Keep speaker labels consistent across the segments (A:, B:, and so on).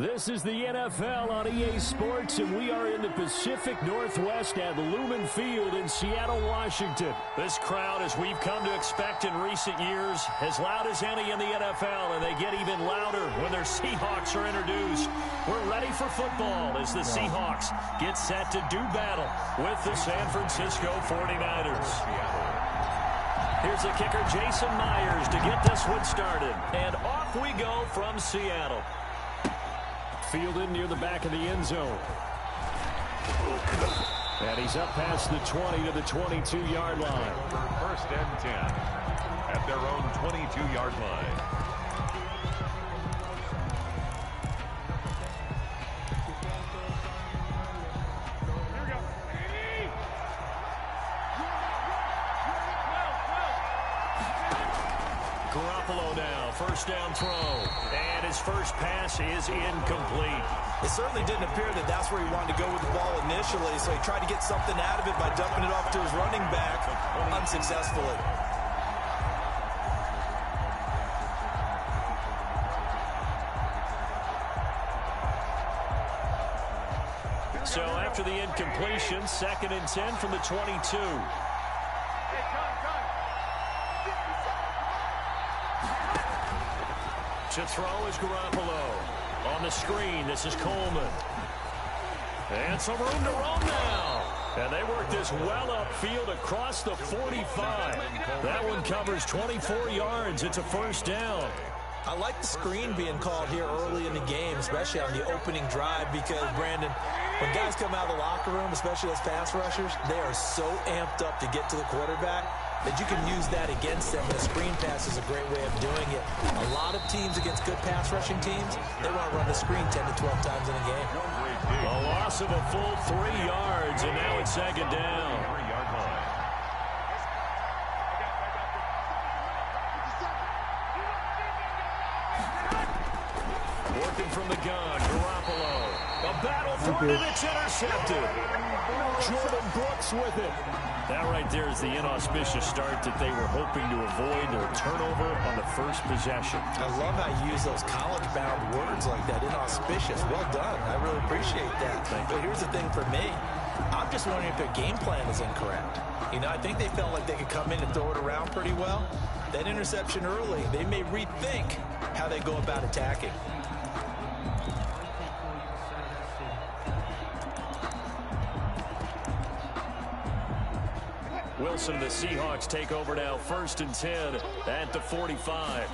A: This is the NFL on EA Sports, and we are in the Pacific Northwest at Lumen Field in Seattle, Washington. This crowd, as we've come to expect in recent years, as loud as any in the NFL, and they get even louder when their Seahawks are introduced. We're ready for football as the Seahawks get set to do battle with the San Francisco 49ers. Here's the kicker, Jason Myers, to get this one started. And off we go from Seattle. Fielded near the back of the end zone. And he's up past the 20 to the 22-yard line.
B: First and 10 at their own 22-yard line.
A: First down throw, and his first pass is incomplete.
C: It certainly didn't appear that that's where he wanted to go with the ball initially, so he tried to get something out of it by dumping it off to his running back unsuccessfully.
A: So after the incompletion, 2nd and 10 from the 22. To throw is Garoppolo. On the screen, this is Coleman. And some room to roam now. And they work this well upfield across the 45. That one covers 24 yards. It's a first down.
C: I like the screen being called here early in the game, especially on the opening drive, because, Brandon, when guys come out of the locker room, especially as pass rushers, they are so amped up to get to the quarterback that you can use that against them, and a screen pass is a great way of doing it. A lot of teams against good pass rushing teams, they want to run the screen 10 to 12 times in a game.
A: A loss of a full 3 yards, and now it's 2nd down. Working from the gun, Garoppolo. A battle for it, and it's intercepted. Jordan Brooks with it. That right there is the inauspicious start that they were hoping to avoid, or turnover on the first possession.
C: I love how you use those college-bound words like that, inauspicious. Well done. I really appreciate that. But here's the thing for me. I'm just wondering if their game plan is incorrect. You know, I think they felt like they could come in and throw it around pretty well. That interception early, they may rethink how they go about attacking.
A: Wilson, the Seahawks take over now, 1st and 10 at the 45.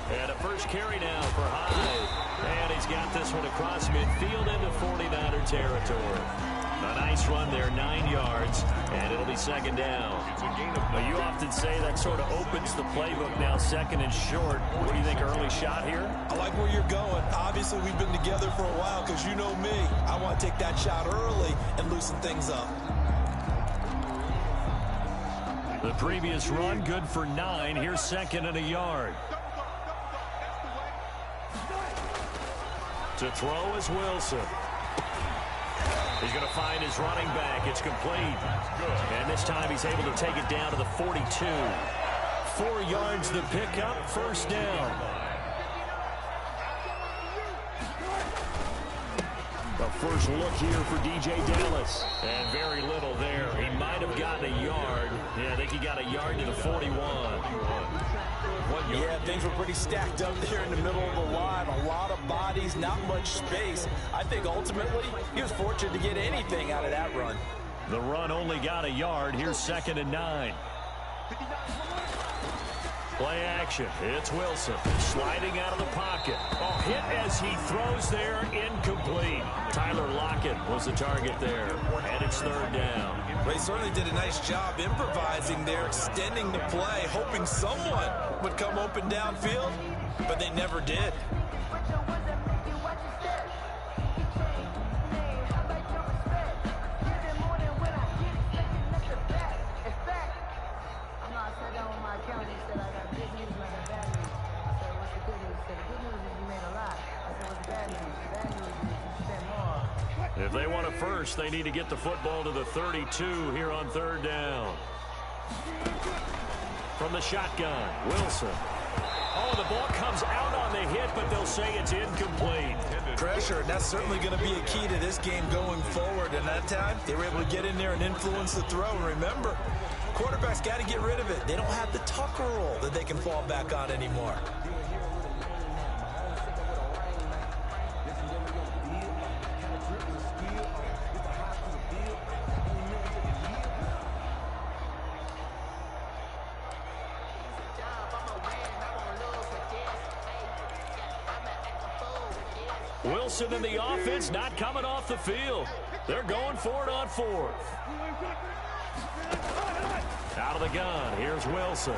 A: And a first carry now for Hyde. And he's got this one across midfield into 49er territory. A nice run there, 9 yards, and it'll be 2nd down. Now, you often say that sort of opens the playbook now, 2nd and short. What do you think, early shot here?
C: I like where you're going. Obviously, we've been together for a while because you know me. I want to take that shot early and loosen things up.
A: The previous run, good for 9. Here's 2nd and a yard. To throw is Wilson. He's going to find his running back. It's complete. And this time he's able to take it down to the 42. 4 yards the pickup, first down. The first look here for DJ Dallas. And very little there. He might have gotten a yard. Yeah, I think he got a yard to the 41.
C: Yeah, things were pretty stacked up there in the middle of the line. A lot of bodies, not much space. I think ultimately he was fortunate to get anything out of that run.
A: The run only got a yard. Here's 2nd and 9. Play action. It's Wilson sliding out of the pocket. Oh, hit as he throws there, incomplete. Tyler Lockett was the target there, and it's 3rd down.
C: They certainly did a nice job improvising there, extending the play, hoping someone would come open downfield, but they never did.
A: If they want a first, they need to get the football to the 32 here on 3rd down. From the shotgun, Wilson. Oh, the ball comes out on the hit, but they'll say it's incomplete.
C: Pressure, and that's certainly going to be a key to this game going forward. And that time, they were able to get in there and influence the throw. And remember, quarterbacks got to get rid of it. They don't have the Tucker roll that they can fall back on anymore.
A: Wilson and the offense not coming off the field. They're going for it on fourth. Out of the gun, here's Wilson.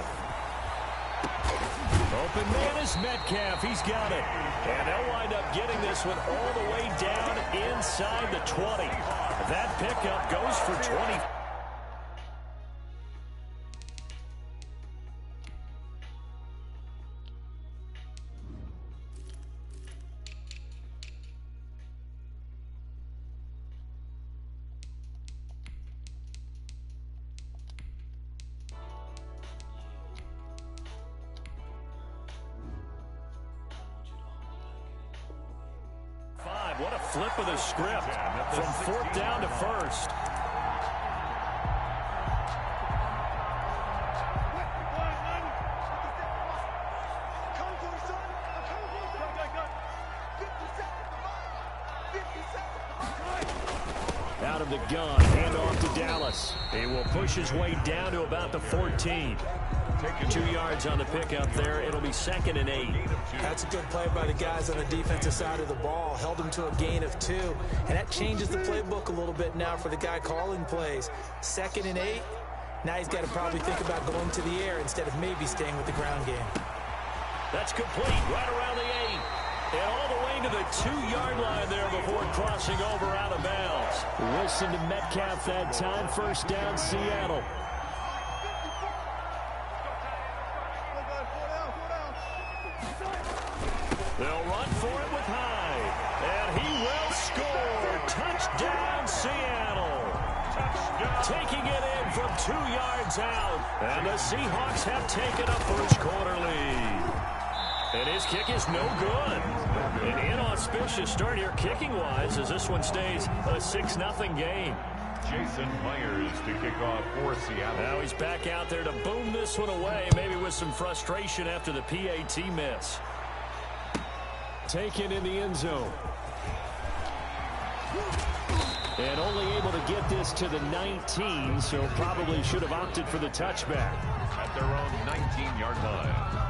A: Open man is Metcalf. He's got it. And they'll wind up getting this one all the way down inside the 20. That pickup goes for 20. What a flip of the script from fourth down to first. Out of the gun, hand off to Dallas. He will push his way down to about the 14. 2 yards on the pickup there. It'll be 2nd and 8.
C: That's a good play by the guys on the defensive side of the ball. Held him to a gain of 2. And that changes the playbook a little bit now for the guy calling plays. 2nd and 8. Now he's got to probably think about going to the air instead of maybe staying with the ground game.
A: That's complete right around the 8. And all the way to the 2-yard line there before crossing over out of bounds. Wilson to Metcalf that time. First down, Seattle. They'll run for it with Hyde. And he will score. Touchdown, Seattle. Taking it in from 2 yards out. And the Seahawks have taken a first-quarter lead. And his kick is no good. An inauspicious start here kicking-wise as this one stays a 6-0 game.
B: Jason Myers to kick off for Seattle.
A: Now he's back out there to boom this one away, maybe with some frustration after the PAT miss. Taken in the end zone. And only able to get this to the 19, so probably should have opted for the touchback.
B: At their own 19-yard line.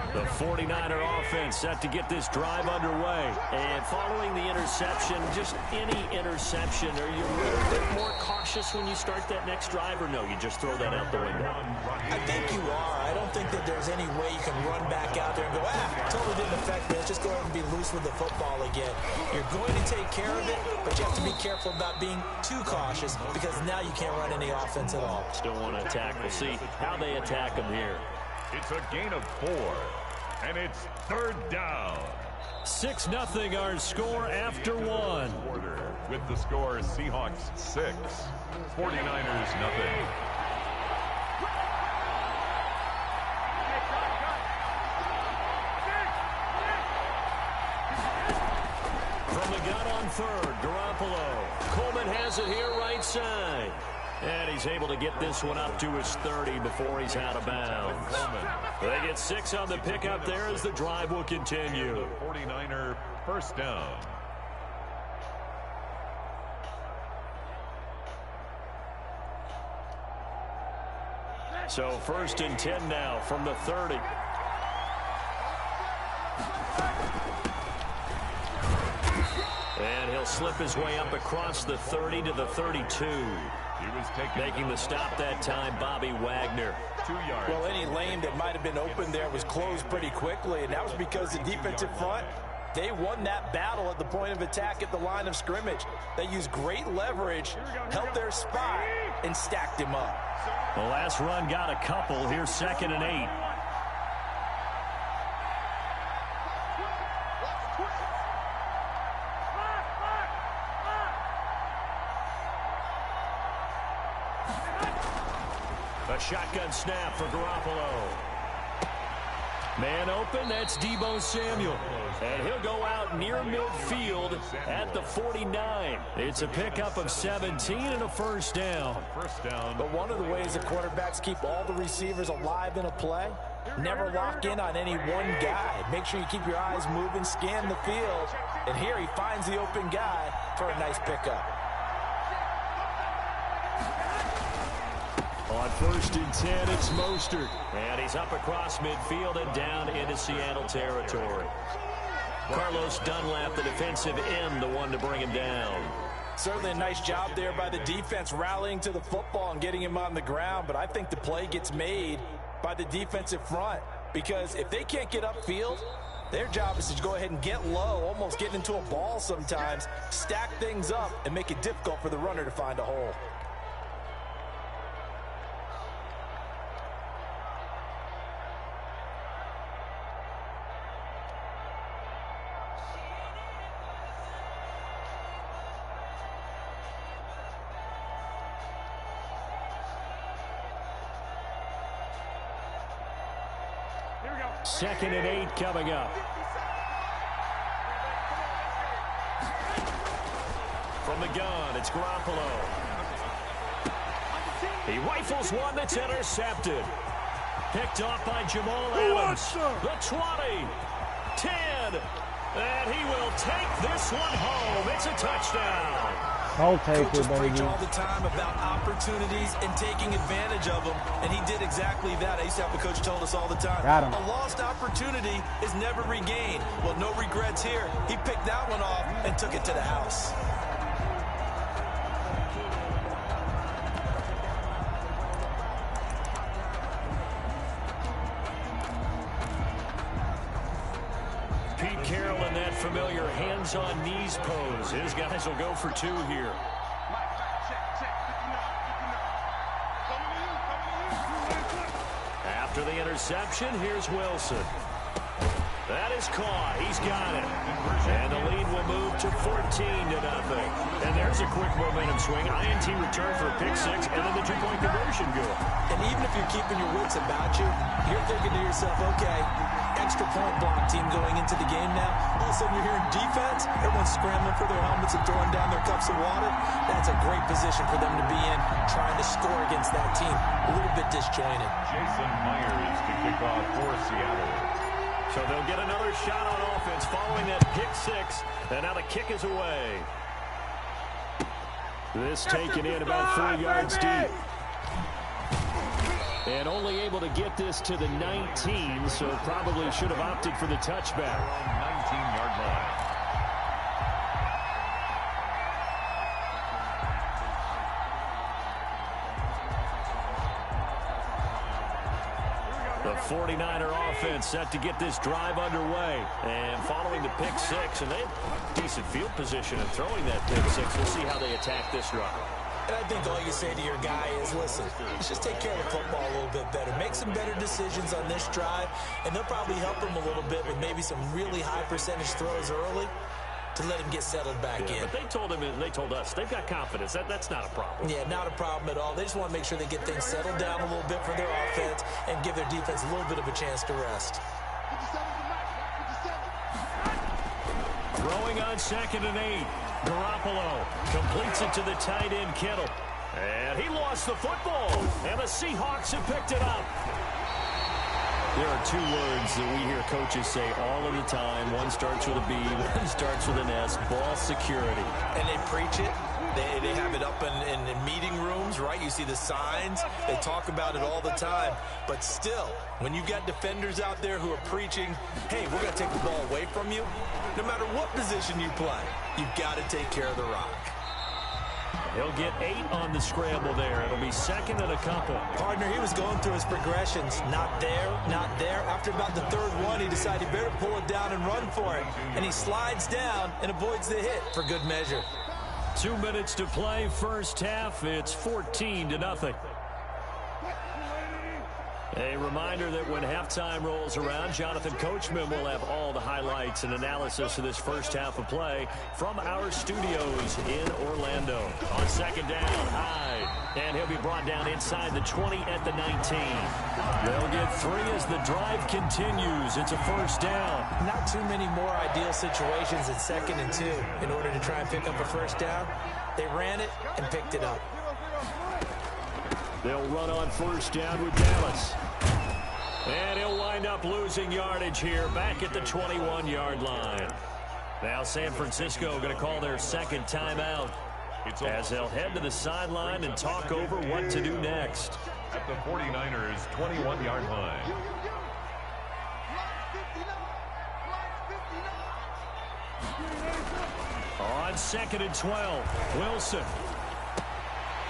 A: The 49er offense set to get this drive underway. And following the interception, just any interception, are you a little bit more cautious when you start that next drive, or no, you just throw that out the window?
C: I think you are. I don't think that there's any way you can run back out there and go, totally didn't affect me. Let's just go ahead and be loose with the football again. You're going to take care of it, but you have to be careful about being too cautious because now you can't run any offense at all.
A: Still want to attack. We'll see how they attack them here.
B: It's a gain of 4, and it's 3rd down.
A: 6-0 our score after 1.
B: With the score, Seahawks 6, 49ers nothing.
A: From the gun on 3rd, Garoppolo. Coleman has it here right side. And he's able to get this one up to his 30 before he's out of bounds. They get 6 on the pickup there as the drive will continue.
B: 49er first down.
A: So 1st and 10 now from the 30. And he'll slip his way up across the 30 to the 32. Making the stop that time, Bobby Wagner.
B: 2 yards.
C: Well, any lane that might have been open there was closed pretty quickly, and that was because the defensive front, they won that battle at the point of attack at the line of scrimmage. They used great leverage, held their spot, and stacked him up.
A: The last run got a couple. Here's 2nd and 8. A shotgun snap for Garoppolo. Man open, that's Deebo Samuel. And he'll go out near midfield at the 49. It's a pickup of 17 and a first down.
C: But one of the ways the quarterbacks keep all the receivers alive in a play, never lock in on any one guy. Make sure you keep your eyes moving, scan the field. And here he finds the open guy for a nice pickup.
A: On 1st and 10, it's Mostert. And he's up across midfield and down into Seattle territory. Carlos Dunlap, the defensive end, the one to bring him down.
C: Certainly a nice job there by the defense rallying to the football and getting him on the ground. But I think the play gets made by the defensive front. Because if they can't get upfield, their job is to go ahead and get low, almost get into a ball sometimes, stack things up, and make it difficult for the runner to find a hole.
A: Second and 8 coming up. From the gun, it's Garoppolo. He rifles one that's intercepted. Picked off by Jamal Adams. The 20, 10, and he will take this one home. It's a touchdown.
D: I'll take
C: Coaches
D: it, baby.
C: preach all the time about opportunities and taking advantage of them, and he did exactly that. I used to have a coach told us all the time,
D: Got him.
C: a lost opportunity is never regained. Well, no regrets here. He picked that one off and took it to the house.
A: Pete Carroll in that familiar hands-on knees pose. His guys will go for 2 here. After the interception, here's Wilson. That is caught. He's got it. And the lead will move to 14-0. And there's a quick momentum swing. INT return for a pick 6, and then the 2-point conversion good.
C: And even if you're keeping your wits about you, you're thinking to yourself, okay, extra point block team going into the game now. All of a sudden you're hearing defense. Everyone's scrambling for their helmets and throwing down their cups of water. That's a great position for them to be in, trying to score against that team. A little bit disjointed.
B: Jason Myers to kick off for Seattle.
A: So they'll get another shot on offense following that pick 6. And now the kick is away. This taken in about 4 yards deep. And only able to get this to the 19, so probably should have opted for the touchback.
B: 19-yard line.
A: The 49er offense set to get this drive underway. And following the pick 6, and they have decent field position and throwing that pick 6. We'll see how they attack this drive.
C: And I think all you say to your guy is, listen, let's just take care of the football a little bit better. Make some better decisions on this drive, and they'll probably help him a little bit with maybe some really high percentage throws early to let him get settled back in.
A: But they told him, and they told us, they've got confidence. That's not a problem.
C: Yeah, not a problem at all. They just want to make sure they get things settled down a little bit for their offense and give their defense a little bit of a chance to rest.
A: Throwing on 2nd and 8. Garoppolo completes it to the tight end, Kittle. And he lost the football. And the Seahawks have picked it up. There are 2 words that we hear coaches say all of the time. One starts with a B, one starts with an S. Ball security.
C: And they preach it. They have it up in meeting rooms, right? You see the signs. They talk about it all the time. But still, when you've got defenders out there who are preaching, hey, we're going to take the ball away from you, no matter what position you play, you've got to take care of the rock.
A: He'll get 8 on the scramble there. It'll be 2nd and a couple.
C: Partner, he was going through his progressions. Not there, not there. After about the 3rd one, he decided he better pull it down and run for it. And he slides down and avoids the hit for good measure.
A: 2 minutes to play, first half. It's 14-0. A reminder that when halftime rolls around, Jonathan Coachman will have all the highlights and analysis of this first half of play from our studios in Orlando. On second down, Hyde. And he'll be brought down inside the 20 at the 19. They'll get 3 as the drive continues. It's a first down.
C: Not too many more ideal situations in 2nd and 2 in order to try and pick up a first down. They ran it and picked it up.
A: They'll run on first down with Dallas. And he'll wind up losing yardage here back at the 21-yard line. Now San Francisco going to call their second timeout as they'll head to the sideline and talk over what to do next.
B: At the 49ers' 21-yard line.
A: On 2nd and 12, Wilson.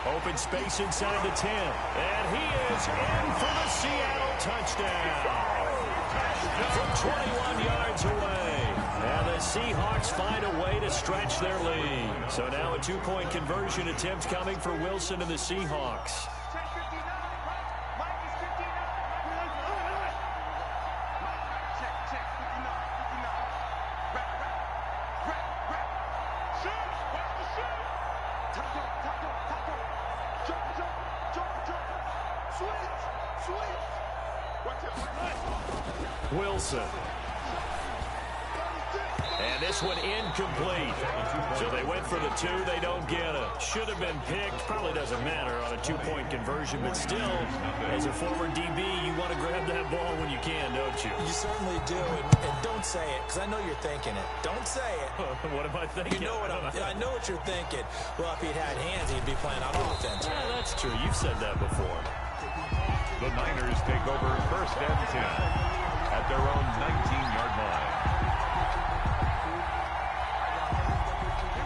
A: Open space inside the 10. And he is in for the Seattle touchdown. From 21 yards away. Now the Seahawks find a way to stretch their lead. So now a 2-point conversion attempt coming for Wilson and the Seahawks. Wilson. And this one incomplete. So they went for the 2. They don't get it. Should have been picked. Probably doesn't matter on a 2-point conversion. But still, as a former DB, you want to grab that ball when you can, don't you?
C: You certainly do. And don't say it, because I know you're thinking it. Don't say it.
A: What am I thinking?
C: You know what I know what you're thinking. Well, if he'd had hands, he'd be playing on offense.
A: Yeah, that's true. You've said that before.
B: The Niners take over 1st and 10 at their own 19-yard line.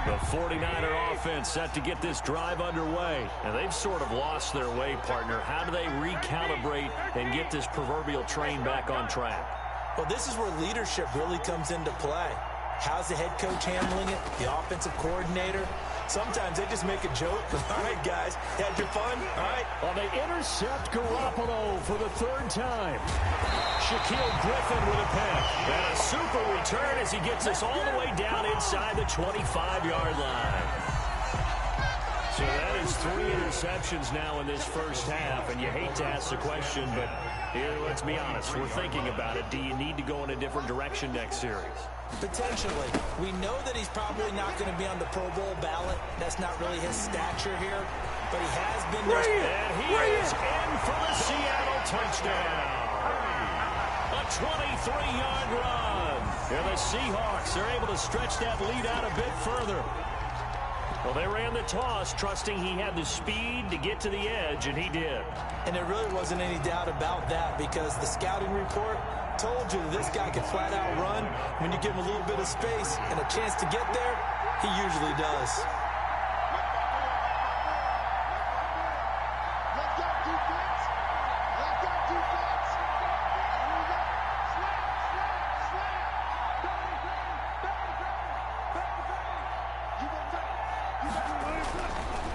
A: The 49er offense set to get this drive underway. And they've sort of lost their way, partner. How do they recalibrate and get this proverbial train back on track?
C: Well, this is where leadership really comes into play. How's the head coach handling it? The offensive coordinator? Sometimes they just make a joke. All right, guys, had your fun? All right.
A: Well, they intercept Garoppolo for the 3rd time. Shaquille Griffin with a pick. And a super return as he gets us all the way down inside the 25-yard line. So that is 3 interceptions now in this first half, and you hate to ask the question, but here, let's be honest, we're thinking about it. Do you need to go in a different direction next series?
C: Potentially. We know that he's probably not going to be on the Pro Bowl ballot. That's not really his stature here, but he has been there.
A: And he is in for the Seattle touchdown. A 23-yard run. And the Seahawks are able to stretch that lead out a bit further. Well, they ran the toss, trusting he had the speed to get to the edge, and he did.
C: And there really wasn't any doubt about that, because the scouting report told you this guy could flat out run. When you give him a little bit of space and a chance to get there, he usually does.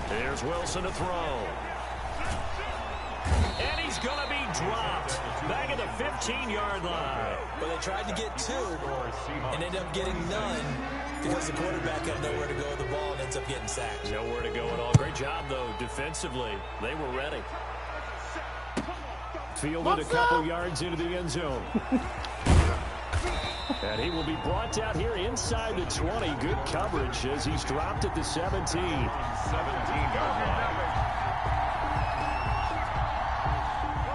A: Here's Wilson to throw. And he's going to be dropped back at the 15-yard line.
C: Well, they tried to get 2 and ended up getting none because the quarterback had nowhere to go with the ball and ends up getting sacked.
A: Nowhere to go at all. Great job, though, defensively. They were ready. Fielded a couple yards into the end zone. And he will be brought down here inside the 20. Good coverage as he's dropped at the 17.
B: 17-yard line.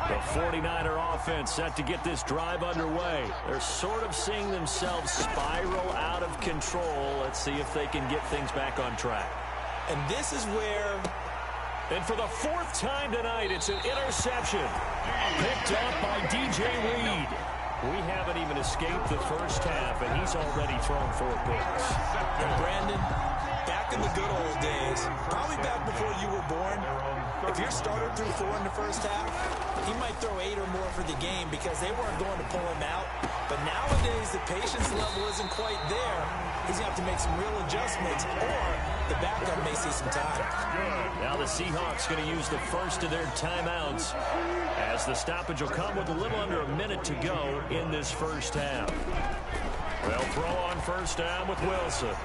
A: The 49er offense set to get this drive underway. They're sort of seeing themselves spiral out of control. Let's see if they can get things back on track.
C: And this is where...
A: And for the 4th time tonight, it's an interception. Picked up by DJ Reed. We haven't even escaped the first half, and he's already thrown 4 picks.
C: And Brandon, back in the good old days, probably back before you were born, if your starter threw 4 in the first half, he might throw 8 or more for the game because they weren't going to pull him out. But nowadays, the patience level isn't quite there. He's going to have to make some real adjustments, or the backup may see some time.
A: Now the Seahawks going to use the first of their timeouts as the stoppage will come with a little under a minute to go in this first half. They'll throw on first down with Wilson.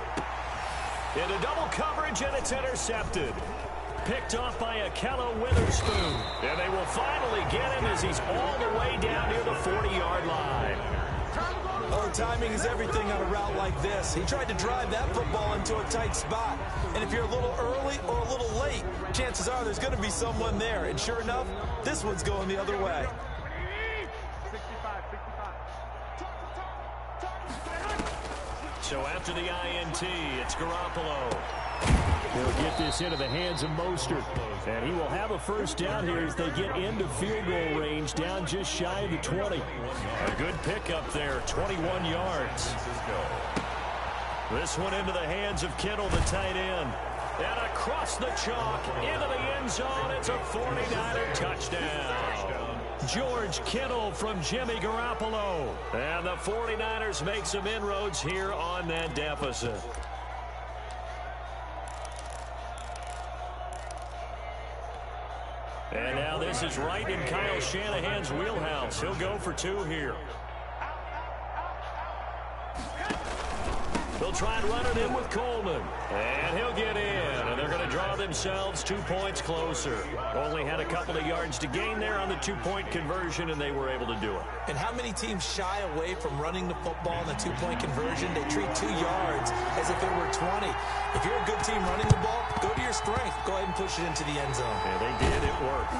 A: Into double coverage, and it's intercepted. Picked off by Akello Witherspoon. And they will finally get him as he's all the way down near the 40-yard line.
C: Oh, timing is everything on a route like this. He tried to drive that football into a tight spot. And if you're a little early or a little late, chances are there's going to be someone there. And sure enough, this one's going the other way.
A: So after the INT, it's Garoppolo. He'll get this into the hands of Mostert. And he will have a first down here as they get into field goal range, down just shy of the 20. A good pickup there, 21 yards. This one into the hands of Kittle, the tight end. And across the chalk, into the end zone, it's a 49er touchdown. George Kittle from Jimmy Garoppolo. And the 49ers make some inroads here on that deficit. And now this is right in Kyle Shanahan's wheelhouse. He'll go for two here. They'll try and run it in with Coleman. And he'll get in. And they're going to draw themselves 2 points closer. Only had a couple of yards to gain there on the two-point conversion, and they were able to do it.
C: And how many teams shy away from running the football in the two-point conversion? They treat 2 yards as if it were 20. If you're a good team running the ball, go to your strength. Go ahead and push it into the end zone.
A: Yeah, they did. It worked.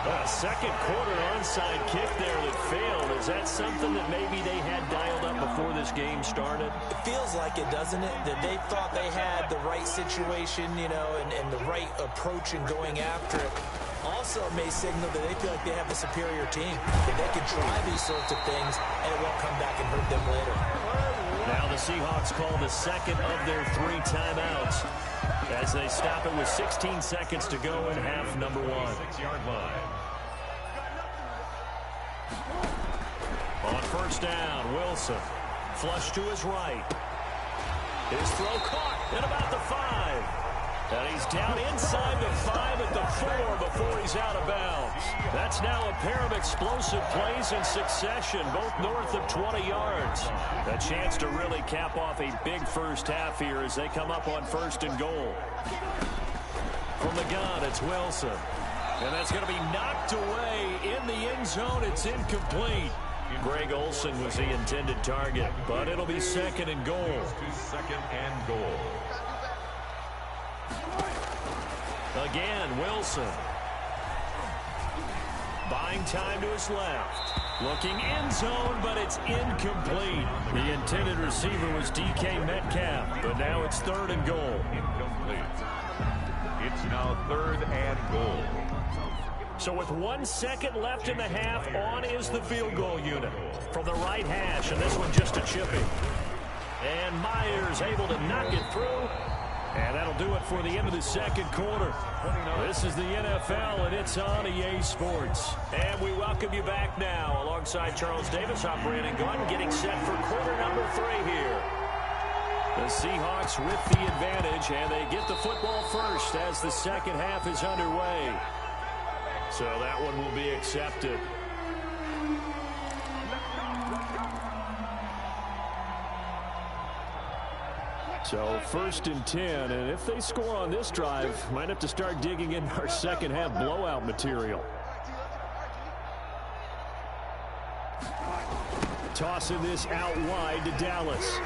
A: A second quarter onside kick there that failed. Is that something that maybe they had dialed up before this game started?
C: It feels like it, doesn't it? That they thought they had the right situation, you know, and the right approach in going after it. Also, it may signal that they feel like they have the superior team, that they can try these sorts of things, and it won't come back and hurt them later.
A: Now the Seahawks call the second of their 3 timeouts as they stop it with 16 seconds to go in half number 1.
B: 6-yard line.
A: On first down, Wilson. Flush to his right. His throw caught at about the 5. And he's down inside the 5 at the 4 before he's out of bounds. That's now a pair of explosive plays in succession, both north of 20 yards. A chance to really cap off a big first half here as they come up on first and goal. From the gun, it's Wilson. And that's going to be knocked away in the end zone. It's incomplete. Greg Olsen was the intended target, but it'll be second and goal.
B: Second and goal.
A: Again, Wilson. Buying time to his left. Looking end zone, but it's incomplete. The intended receiver was DK Metcalf, but now it's third and goal.
B: Incomplete. It's now third and goal.
A: So with 1 second left in the half, on is the field goal unit. From the right hash, and this one just a chipping. And Myers able to knock it through. And that'll do it for the end of the second quarter. This is the NFL, and it's on EA Sports. And we welcome you back now alongside Charles Davis, I'm Brandon Gordon, getting set for quarter number 3 here. The Seahawks with the advantage, and they get the football first as the second half is underway. So that one will be accepted. So first and 10, and if they score on this drive, might have to start digging in our second half blowout material. Tossing this out wide to Dallas.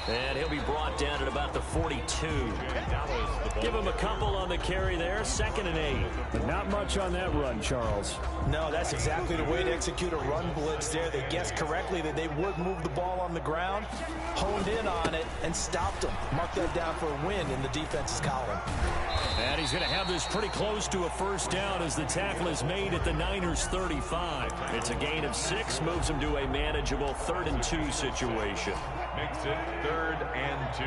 A: And he'll be brought down at about the 42. Give him a couple on the carry there. Second and 8. But not much on that run, Charles.
C: No, that's exactly the way to execute a run blitz there. They guessed correctly that they would move the ball on the ground, honed in on it, and stopped them. Mark that down for a win in the defense's column.
A: And he's going to have this pretty close to a first down as the tackle is made at the Niners' 35. It's a gain of 6, moves him to a manageable 3rd and 2 situation.
B: Makes it 3rd and 2.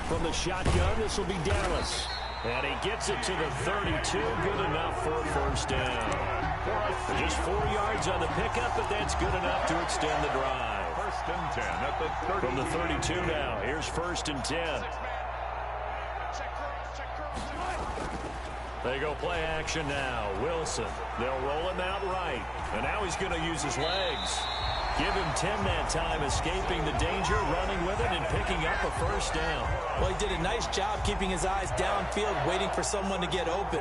A: From the shotgun, this will be Dallas. And he gets it to the 32. Good enough for a first down. Just 4 yards on the pickup, but that's good enough to extend the drive.
B: First and 10 at the 30.
A: From the 32 now, here's first and 10. They go play action now. Wilson. They'll roll him out right. And now he's going to use his legs. Give him 10 that time, escaping the danger, running with it, and picking up a first down.
C: Well, he did a nice job keeping his eyes downfield, waiting for someone to get open.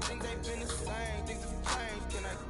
D: Things ain't been the same, things have changed, can I